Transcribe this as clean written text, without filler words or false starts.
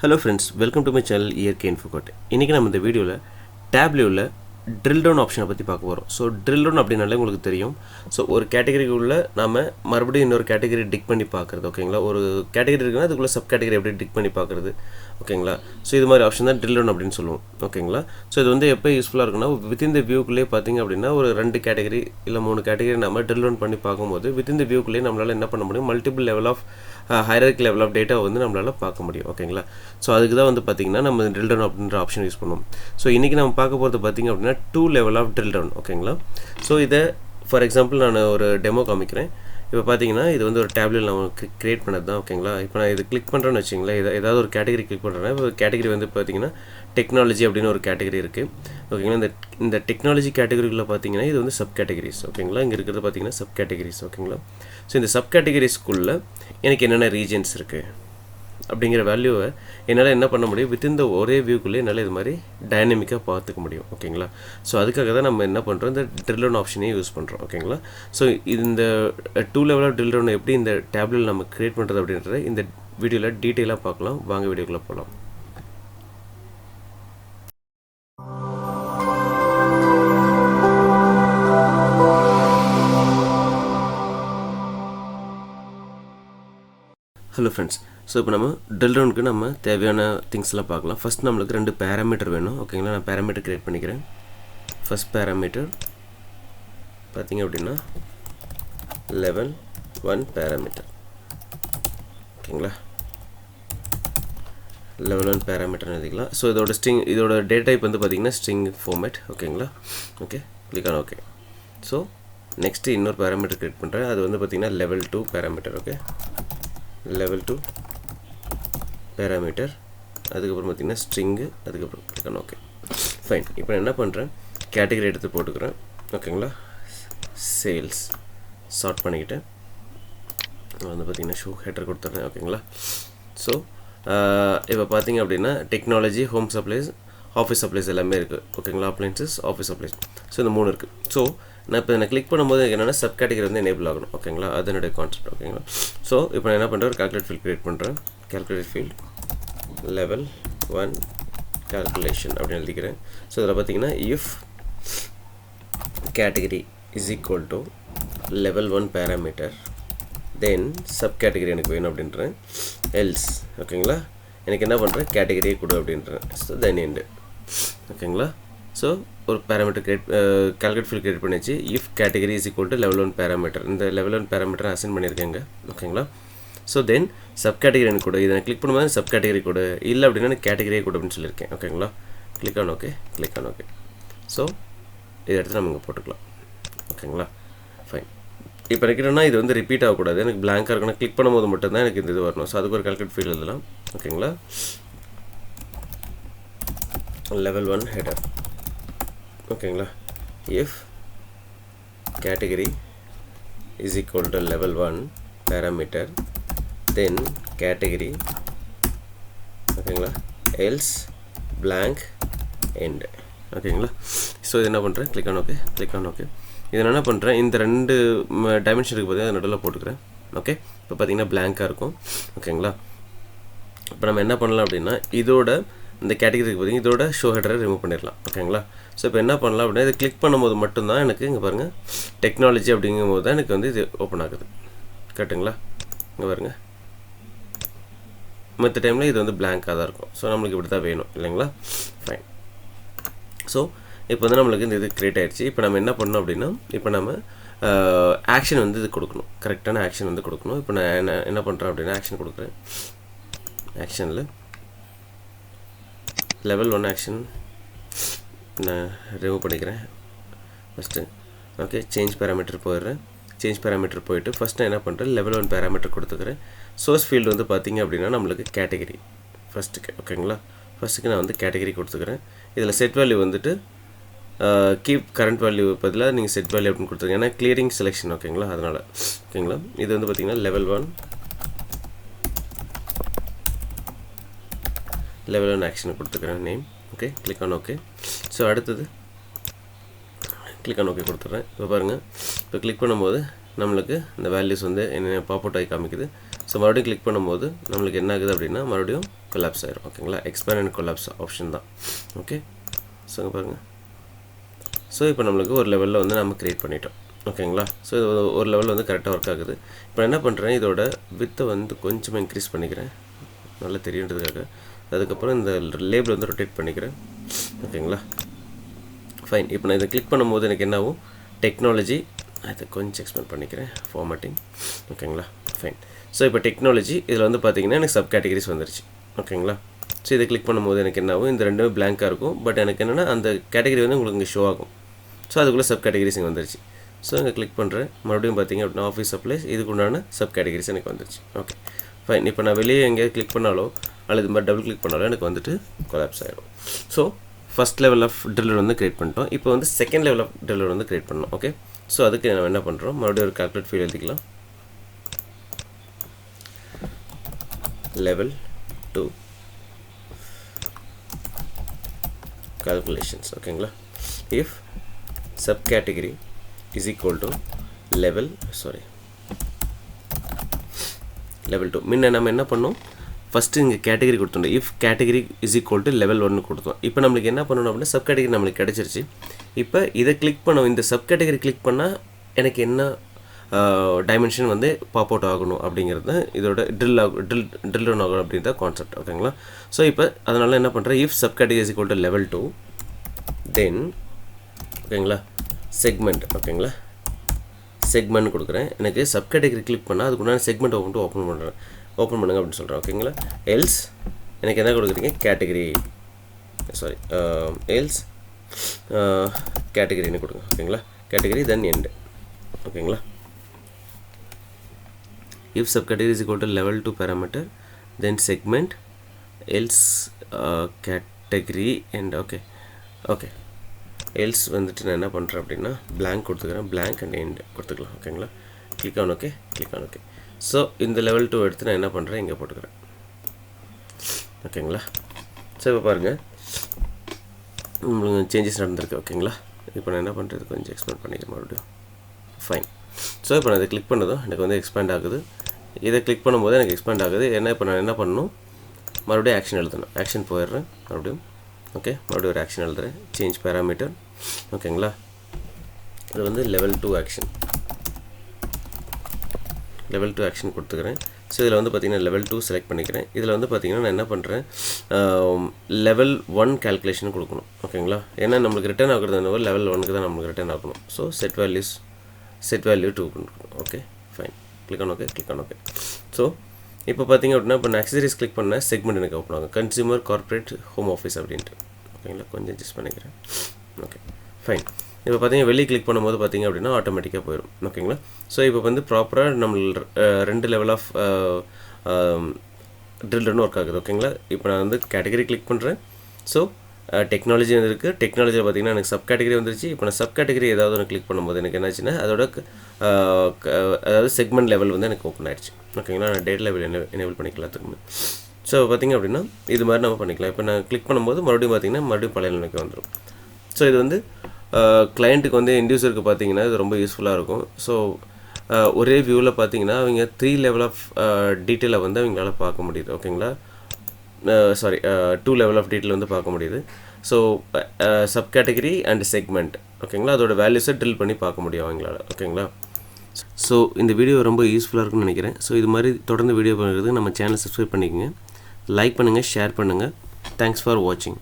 Hello friends, welcome to my channel ERK Infocode. இன்னைக்கு நம்ம இந்த வீடியோல Tableauல drill down ஆப்ஷனை பத்தி பார்க்க போறோம். ஸோ drill down அப்படினாலே உங்களுக்கு தெரியும். ஸோ ஒரு கேட்டகரிக்குள்ள நாம மறுபடியும் இன்னொரு கேட்டகரி டிக் பண்ணி பார்க்கிறது. ஓகேங்களா? ஒரு கேட்டகரி இருக்குன்னா அதுக்குள்ள சப் கேட்டகரி எப்படி டிக் பண்ணி பார்க்கிறது. ஓகேங்களா? ஸோ இது மாதிரி ஆப்ஷன் தான் drill down அப்படின்னு சொல்லுவோம். ஓகேங்களா? ஸோ இது வந்து எப்போ யூஸ்ஃபுல்லாக இருக்குன்னா வித்தின் த வியூக்குள்ளே பார்த்தீங்க அப்படின்னா ஒரு 2 கேட்டகரி இல்லை 3 கேட்டகரி நம்ம drill down பண்ணி பார்க்கும்போது வித்தின் த வியூக்குள்ளே நம்மளால என்ன பண்ண முடியும், multiple level of hierarchy level of data வந்து நம்மளால் பார்க்க முடியும். ஓகேங்களா? ஸோ அதுக்கு தான் வந்து பார்த்திங்கன்னா நம்ம drill down அப்படின்ற ஆப்ஷன் யூஸ் பண்ணுவோம். ஸோ இன்றைக்கி நம்ம பார்க்க போகிறது பார்த்திங்க அப்படின்னா 2 லெவல் ஆஃப் drill down. ஓகேங்களா? ஸோ இதை ஃபார் எக்ஸாம்பிள் நான் ஒரு டெமோ காமிக்கிறேன். இப்போ பார்த்தீங்கன்னா இது வந்து ஒரு டேப்லெட் நம்ம கிரியேட் பண்ணது தான். ஓகேங்களா? இப்போ நான் இது கிளிக் பண்ணுறேன்னு வச்சிங்களேன், ஏதாவது ஒரு கேட்டகரி கிளிக் பண்ணுறேன். இப்போ கேட்டகரி வந்து பார்த்தீங்கன்னா டெக்னாலஜி அப்படின்னு ஒரு கேட்டகரி இருக்குது. ஓகேங்களா? இந்த டெக்னாலஜி கேட்டகரிக்குள்ளே பார்த்தீங்கன்னா இது வந்து சப் கேட்டகரிஸ். ஓகேங்களா? இங்கே இருக்கிறது பார்த்தீங்கன்னா சப் கேட்டகரிஸ். ஓகேங்களா? ஸோ இந்த சப் கேட்டகரிஸ்க்குள்ளே எனக்கு என்னென்ன ரீஜன்ஸ் இருக்குது அப்படிங்கிற வேல்யூவை என்னால் என்ன பண்ண முடியும், வித்தின் த ஒரே வியூக்குள்ளே என்னால் இது மாதிரி டைனமிக்காக பார்த்துக்க முடியும். ஓகேங்களா? ஸோ அதுக்காக தான் நம்ம என்ன பண்ணுறோம், இந்த drill down ஆப்ஷனையும் யூஸ் பண்ணுறோம். ஓகேங்களா? ஸோ இந்த 2 லெவல் ஆஃப் drill down எப்படி இந்த டேப்லெட் நம்ம கிரியேட் பண்ணுறது அப்படின்றத இந்த வீடியோவில் டீட்டெயிலாக பார்க்கலாம். வாங்க வீடியோக்குள்ளே போகலாம். ஹலோ ஃப்ரெண்ட்ஸ், ஸோ இப்போ நம்ம drill downக்கு நம்ம தேவையான திங்ஸ்லாம் பார்க்கலாம். ஃபஸ்ட் நம்மளுக்கு 2 பேராமீட்டர் வேணும். ஓகேங்களா? நான் பேராமீட்டர் க்ரியேட் பண்ணிக்கிறேன். ஃபஸ்ட் பேராமீட்டர் பார்த்திங்க அப்படின்னா லெவல் 1 பேராமீட்டர். ஓகேங்களா? லெவல் 1 பேராமீட்டர் எழுதிக்கலாம். ஸோ இதோட டேட்டா டைப் வந்து பார்த்திங்கன்னா ஸ்ட்ரிங் ஃபார்மேட். ஓகேங்களா? Okay, click on okay. So next இன்னொரு பேராமீட்டர் க்ரியேட் பண்ணுறேன். அது வந்து பார்த்திங்கன்னா level 2 parameter. Okay, level 2 parameter, அதுக்கப்புறம் பார்த்திங்கன்னா ஸ்ட்ரிங்கு, அதுக்கப்புறம் கிளிக் ஆன் ஓகே. ஃபைன். இப்போ நான் என்ன பண்ணுறேன், கேட்டகரி எடுத்து போட்டுக்கிறேன். ஓகேங்களா? சேல்ஸ் சார்ட் பண்ணிக்கிட்டேன். வந்து பார்த்திங்கன்னா ஷூ ஹெட்டர் கொடுத்துட்றேன். ஓகேங்களா? ஸோ இப்போ பார்த்திங்க அப்படின்னா technology, home supplies, office supplies எல்லாமே இருக்குது. ஓகேங்களா? Appliances, office supplies. ஸோ இந்த 3 இருக்குது. ஸோ நான் இப்போ நான் கிளிக் பண்ணும்போது என்னென்னா சப் கேட்டகரி வந்து எனேபிள் ஆகணும். ஓகேங்களா? அதனுடைய கான்செப்ட். ஓகேங்களா? ஸோ இப்போ நான் என்ன பண்ணுறேன், ஒரு கால்குலேட் ஃபீல்ட் க்ரியேட் பண்ணுறேன். கால்குலேட் ஃபீல்ட் லெவல் 1 கால்குலேஷன் அப்படின்னு எழுதிக்கிறேன். ஸோ இதில் பார்த்தீங்கன்னா if category is equal to level 1 parameter then sub category எனக்கு வேணும் அப்படின்றேன். எல்ஸ் ஓகேங்களா, எனக்கு என்ன பண்ணுறேன், கேட்டகரியே கொடு அப்படின்றேன். So then end. ஓகேங்களா? ஸோ ஒரு பேராமீட்டர் கால்குலேட் ஃபீல்ட் க்ரியேட் பண்ணிச்சு. If category is equal to level 1 parameter, இந்த லெவல் 1 பேராமீட்டர் அசைன் பண்ணியிருக்கேங்க. ஓகேங்களா? ஸோ தென் சப் கேட்டகரி எனக்கு கொடு. இதை நான் கிளிக் பண்ணும்போது சப் கேட்டகரி கொடு, இல்லை அப்படின்னா எனக்கு கேட்டகரியே கொடு அப்படின்னு சொல்லியிருக்கேன். ஓகேங்களா? Click on okay, click on okay. So இதை எடுத்து நம்ம இங்கே போட்டுக்கலாம். ஓகேங்களா? ஃபைன். இப்போ நினைக்கிறேன்னா இது வந்து ரிப்பீட் ஆகக்கூடாது, எனக்கு பிளாங்காக இருக்கணும். கிளிக் பண்ணும்போது மட்டும்தான் எனக்கு இந்த இது வரணும். ஸோ அதுக்கு ஒரு கால்குலேட் ஃபீல்ட் எழுதலாம். ஓகேங்களா? Level 1 header. ஓகேங்களா? If category is equal to level 1 parameter then category. ஓகேங்களா? Else blank end. ஓகேங்களா? ஸோ இது என்ன பண்ணுறேன், click on okay, click on okay. இதை நான் என்ன பண்ணுறேன், இந்த 2 டைமென்ஷனுக்கு பார்த்தீங்கன்னா நடுவில் போட்டுக்கிறேன். ஓகே, இப்போ பார்த்தீங்கன்னா பிளாங்காக இருக்கும். ஓகேங்களா? இப்போ நம்ம என்ன பண்ணலாம் அப்படின்னா இதோட இந்த கேட்டகரிக்கு பார்த்தீங்கன்னா இதோட ஷோ ஹெடரை ரிமூவ் பண்ணிடலாம். ஓகேங்களா? ஸோ இப்போ என்ன பண்ணலாம் அப்படின்னா இதை கிளிக் பண்ணும்போது மட்டும்தான் எனக்கு இங்கே பாருங்கள் டெக்னாலஜி அப்படிங்கும்போது தான் எனக்கு வந்து இது ஓப்பன் ஆகுது. கரெக்டுங்களா? இங்கே பாருங்கள், மற்ற டைமில் இது வந்து பிளாங்காக தான் இருக்கும். ஸோ நம்மளுக்கு இப்படி தான் வேணும் இல்லைங்களா? ஃபைன். ஸோ இப்போ வந்து நம்மளுக்கு இந்த இது க்ரியேட் ஆகிடுச்சு. இப்போ நம்ம என்ன பண்ணணும் அப்படின்னா இப்போ நம்ம ஆக்ஷன் வந்து இது கொடுக்கணும், கரெக்டான ஆக்ஷன் வந்து கொடுக்கணும். இப்போ நான் என்ன பண்ணுறேன் அப்படின்னா ஆக்ஷன் கொடுக்குறேன். ஆக்ஷனில் லெவல் 1 ஆக்ஷன் நான் ரிமூவ் பண்ணிக்கிறேன் ஃபஸ்ட்டு. ஓகே, சேஞ்ச் பேராமீட்டர் போயிடுறேன். சேஞ்ச் பேராமீட்டர் போயிட்டு ஃபஸ்ட் நான் என்ன பண்ணுறேன், லெவல் 1 பேராமீட்டர் கொடுத்துக்கிறேன். சோர்ஸ் ஃபீல்டு வந்து பார்த்திங்க அப்படின்னா நம்மளுக்கு கேட்டகரி ஃபஸ்ட்டுக்கு. ஓகேங்களா? ஃபஸ்ட்டுக்கு நான் வந்து கேட்டகரி கொடுத்துக்கிறேன். இதில் செட் வேல்யூ வந்துட்டு கீப் கரண்ட் வேல்யூ பதிலாக நீங்கள் செட் வேல்யூ அப்படின்னு கொடுத்துருங்க, ஏன்னா கிளியரிங் செலெக்ஷன். ஓகேங்களா? அதனால் ஓகேங்களா? இது வந்து பார்த்திங்கன்னா லெவல் 1 ஆக்ஷனை கொடுத்துக்கிறேன் name. Okay, click on okay. So அடுத்தது கிளிக் ஆன் ஓகே கொடுத்துட்றேன். இப்போ பாருங்கள், இப்போ கிளிக் பண்ணும்போது நம்மளுக்கு இந்த வேல்யூஸ் வந்து என்ன பாப் அவுட் ஆகி காமிக்குது. ஸோ மறுபடியும் கிளிக் பண்ணும்போது நம்மளுக்கு என்ன ஆகுது அப்படின்னா மறுபடியும் கொலாப்ஸ் ஆயிரும். ஓகேங்களா, எக்ஸ்பேண்ட் அண்ட் கொலாப்ஸ் ஆப்ஷன் தான். ஓகே, ஸோ இங்கே பாருங்கள். ஸோ இப்போ நம்மளுக்கு ஒரு லெவலில் வந்து நம்ம க்ரியேட் பண்ணிட்டோம். ஓகேங்களா, ஸோ இது ஒரு லெவலில் வந்து கரெக்டாக ஒர்க் ஆகுது. இப்போ என்ன பண்ணுறேன், இதோட வித்தை வந்து கொஞ்சமாக இன்க்ரீஸ் பண்ணிக்கிறேன், நல்லா தெரியுன்றதுக்காக. அதுக்கப்புறம் இந்த லேபிள் வந்து ரொட்டேட் பண்ணிக்கிறேன். ஓகேங்களா, ஃபைன். இப்போ நான் இதை கிளிக் பண்ணும்போது எனக்கு என்ன ஆகும், டெக்னாலஜி, அதை கொஞ்சம் எக்ஸ்பேண்ட் பண்ணிக்கிறேன், ஃபார்மேட்டிங். ஓகேங்களா, ஃபைன். ஸோ இப்போ டெக்னாலஜி இதில் வந்து பார்த்தீங்கன்னா எனக்கு சப் கேட்டகரிஸ் வந்துருச்சு. ஓகேங்களா, ஸோ இதை கிளிக் பண்ணும்போது எனக்கு என்ன ஆகும், இந்த ரெண்டுமே பிளாங்காக இருக்கும். பட் எனக்கு என்னென்னா அந்த கேட்டகரி வந்து உங்களுக்கு இங்கே ஷோ ஆகும். ஸோ அதுக்குள்ளே சப் கேட்டகரிஸ் இங்கே வந்துருச்சு. ஸோ இங்கே கிளிக் பண்ணுறேன், மறுபடியும் பார்த்தீங்க அப்படின்னா ஆஃபீஸ் சப்ளைஸ், இதுக்கு உண்டான சப் கேட்டகரிஸ் எனக்கு வந்துருச்சு. Okay, fine. இப்போ நான் வெளியே எங்கேயாவது கிளிக் பண்ணாலோ அல்லது இது மாதிரி டபுள் கிளிக் பண்ணாலோ எனக்கு வந்துட்டு கொலாப்ஸ் ஆகிடும். So first level of driller வந்து க்ரியேட் பண்ணிட்டோம். இப்போ வந்து செகண்ட் லெவல் ஆஃப் ட்ரில்லர் வந்து க்ரியேட் பண்ணோம். ஓகே, ஸோ அதுக்கு நம்ம என்ன பண்ணுறோம், மறுபடியும் ஒரு கால்குலேட் ஃபீல்ட் எழுதிக்கலாம். Level 2 calculations. ஓகேங்களா, if sub category is equal to level 2. முன்ன நம்ம என்ன பண்ணோம், ஃபஸ்ட்டு இங்கே கேட்டகரி கொடுத்துட்டோம். If category is equal to level 1 கொடுத்தோம். இப்போ நம்மளுக்கு என்ன பண்ணணும் அப்படின்னா சப் கேட்டகரி நம்மளுக்கு கிடச்சிருச்சு. இப்போ இதை கிளிக் பண்ணோம், இந்த சப் கேட்டகரி கிளிக் பண்ணால் எனக்கு என்ன டைமென்ஷன் வந்து பாப் அவுட் ஆகணும் அப்படிங்கிறது இதோட ட்ரில் டவுன் ஆகணும் அப்படின்ற கான்செப்ட். ஓகேங்களா, ஸோ இப்போ அதனால் என்ன பண்ணுறேன், if sub category is equal to level 2 தென் ஓகேங்களா செக்மெண்ட். ஓகேங்களா, செக்மெண்ட் கொடுக்குறேன். எனக்கு சப் கேட்டகரி கிளிக் பண்ணால் அதுக்குண்டான செக்மெண்ட் ஓப்பன் பண்ணுறேன், ஓப்பன் பண்ணுங்க அப்படின்னு சொல்கிறேன். ஓகேங்களா, எல்ஸ் எனக்கு என்ன கொடுக்குறீங்க, கேட்டகரி எல்ஸ் கேட்டகரின்னு கொடுங்க. ஓகேங்களா, கேட்டகரி தென் எண்டு. ஓகேங்களா, if subcategory is equal to level 2 parameter then segment else category and okay else வந்துட்டு நான் என்ன பண்ணுறேன் அப்படின்னா blank கொடுத்துக்கிறேன், blank and end கொடுத்துக்கலாம். ஓகேங்களா, click on okay. ஸோ இந்த லெவல் 2 எடுத்து நான் என்ன பண்ணுறேன், இங்கே போட்டுக்கிறேன். ஓகேங்களா, ஸோ இப்போ பாருங்கள் உங்களுக்கு சேஞ்சஸ் நடந்திருக்கு. ஓகேங்களா, இப்போ நான் என்ன பண்ணுறது, கொஞ்சம் எக்ஸ்பேண்ட் பண்ணிக்கிறேன் மறுபடியும். ஃபைன். ஸோ இப்போ நான் இதை கிளிக் பண்ணதும் எனக்கு வந்து எக்ஸ்பேண்ட் ஆகுது. இதை கிளிக் பண்ணும்போது எனக்கு எக்ஸ்பேண்ட் ஆகுது. ஏன்னா இப்போ நான் என்ன பண்ணணும், மறுபடியும் ஆக்ஷன் எழுதணும். ஆக்ஷன் போயிடுறேன் மறுபடியும். ஓகே, மறுபடியும் ஒரு ஆக்ஷன் எழுதுறேன், சேஞ்ச் பேராமீட்டர். ஓகேங்களா, இது வந்து லெவல் 2 ஆக்ஷன் கொடுத்துக்கிறேன். ஸோ இதில் வந்து பார்த்திங்கன்னா லெவல் 2 செலக்ட் பண்ணிக்கிறேன். இதில் வந்து பார்த்திங்கன்னா நான் என்ன பண்ணுறேன், லெவல் 1 கேல்குலேஷன் கொடுக்கணும். ஓகேங்களா, ஏன்னா நம்மளுக்கு ரிட்டர்ன் ஆகுறது லெவல் 1க்கு தான் நம்மளுக்கு ரிட்டர்ன் ஆகணும். ஸோ செட் வேல்யூ 2 கொடுக்கணும். Okay, fine. Click on okay. So இப்போ பார்த்தீங்க அப்படின்னா இப்போ நான் அக்சசரிஸ் கிளிக் பண்ணேன், செக்மெண்ட் எனக்கு ஓப்பன் ஆகும், கன்சியூமர் கார்ப்பரேட் ஹோம் ஆஃபீஸ் அப்படின்ட்டு. ஓகேங்களா, கொஞ்சம் அட்ஜஸ்ட் பண்ணிக்கிறேன். Okay, fine. இப்போ பார்த்தீங்கன்னா வெளியே கிளிக் பண்ணும்போது பார்த்தீங்க அப்படின்னா ஆட்டோமேட்டிக்காக போயிடும். ஓகேங்களா, ஸோ இப்போ வந்து ப்ராப்பராக நம்ம 2 லெவல் ஆஃப் ட்ரில்டர்னு ஒர்க் ஆகுது. ஓகேங்களா, இப்போ நான் வந்து கேட்டகரி கிளிக் பண்ணுறேன். ஸோ டெக்னாலஜி இருக்குது. டெக்னாலஜியில் பார்த்திங்கன்னா எனக்கு சப் கேட்டகரி வந்துருச்சு. இப்போ நான் சப் கேட்டகரி ஏதாவது ஒன்று கிளிக் பண்ணும்போது எனக்கு என்னாச்சுன்னா அதோட அதாவது செக்மெண்ட் லெவல் வந்து எனக்கு ஓப்பன் ஆகிடுச்சு. ஓகேங்களா, நான் டேட் லெவல் எனேபிள் பண்ணிக்கலாம் திரும்ப. ஸோ பார்த்திங்க அப்படின்னா இது மாதிரி நம்ம பண்ணிக்கலாம். இப்போ நான் கிளிக் பண்ணும்போது மறுபடியும் பழைய நிலைக்கு வந்துடும். ஸோ இது வந்து கிளைண்ட்டுக்கு வந்து இண்டியூசருக்கு பார்த்திங்கன்னா இது ரொம்ப யூஸ்ஃபுல்லாக இருக்கும். ஸோ ஒரே வியூவில் பார்த்திங்கன்னா அவங்க 3 லெவல் ஆஃப் டீட்டெயிலை வந்து அவங்களால பார்க்க முடியுது. ஓகேங்களா, 2 லெவல் ஆஃப் டீட்டெயில் வந்து பார்க்க முடியுது. So sub category and segment. ஓகேங்களா, அதோட வேல்யூஸை ட்ரில் பண்ணி பார்க்க முடியும் அவங்களால. ஓகேங்களா, ஸோ இந்த வீடியோ ரொம்ப யூஸ்ஃபுல்லாக இருக்குன்னு நினைக்கிறேன். ஸோ இது மாதிரி தொடர்ந்து வீடியோ பண்ணுறதுக்கு நம்ம சேனல் சப்ஸ்கிரைப் பண்ணிக்கோங்க, லைக் பண்ணுங்கள், ஷேர் பண்ணுங்கள். தேங்க்ஸ் ஃபார் வாட்சிங்.